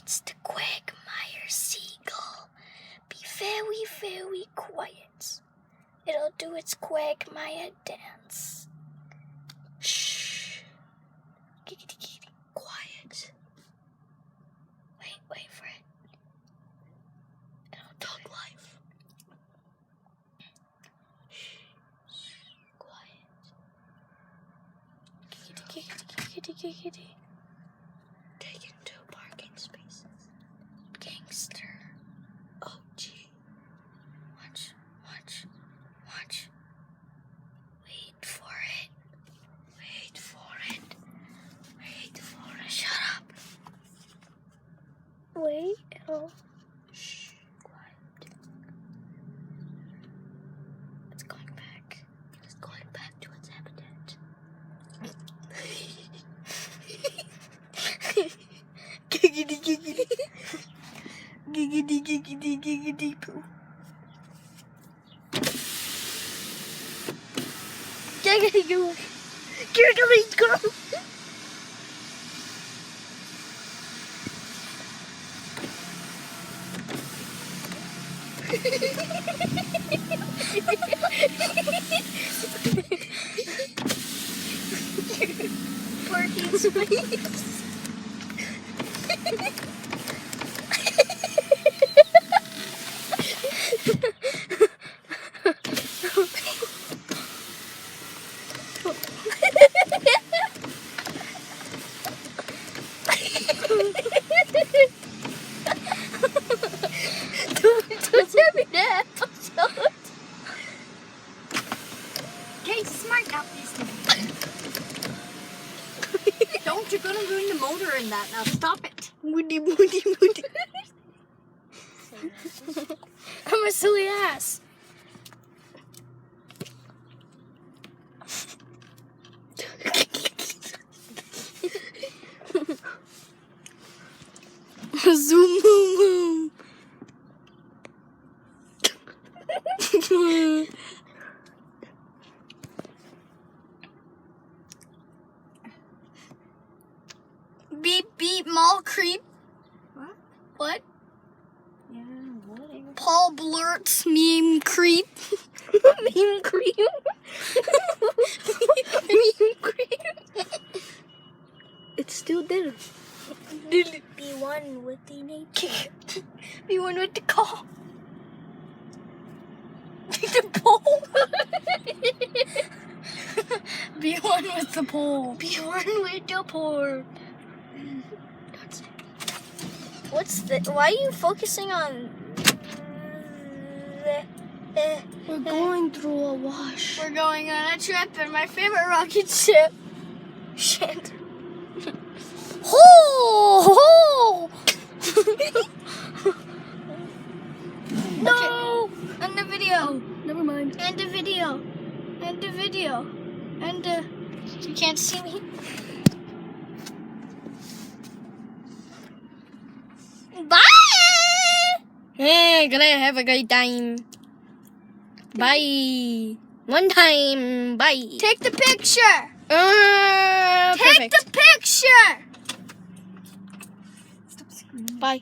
It's the Quagmire Seagull. Be very, very quiet. It'll do its Quagmire dance. Shh. Giggity, giggity. Quiet. Wait for it. It'll dog life. Shh. Quiet. Giggity, giggity, giggity, giggity. Taken to parking spaces. Gangster. Oh, gee. Watch. Wait for it. Shut up. Wait. Oh. Shh. Quiet. It's going back. It's going back to its habitat. Giggity, giggity. Giggity, giggity, giggity, poo. Giggity, goo. Giggity, goo. Parking space. Don't tell me that. Okay, smart out these things. Don't, you're gonna ruin the motor in that. Now stop it. Moody. I'm a silly ass. Zoom, boom, boom. Beep, beep, mall creep. What? Yeah, whatever. Paul Blurt's meme creep. Meme creep. Meme creep. It's still there. Be one with the nature. Be one with the call. The pole. Be one with the pole. Be one with the pole. What's the? Why are you focusing on? We're going through a wash. We're going on a trip in my favorite rocket ship. Shit. Ho! No! End the video. Never mind. End the video. You can't see me. Bye! Hey, gonna have a great time. Bye. One time. Bye. Take the picture. Take Perfect. the picture.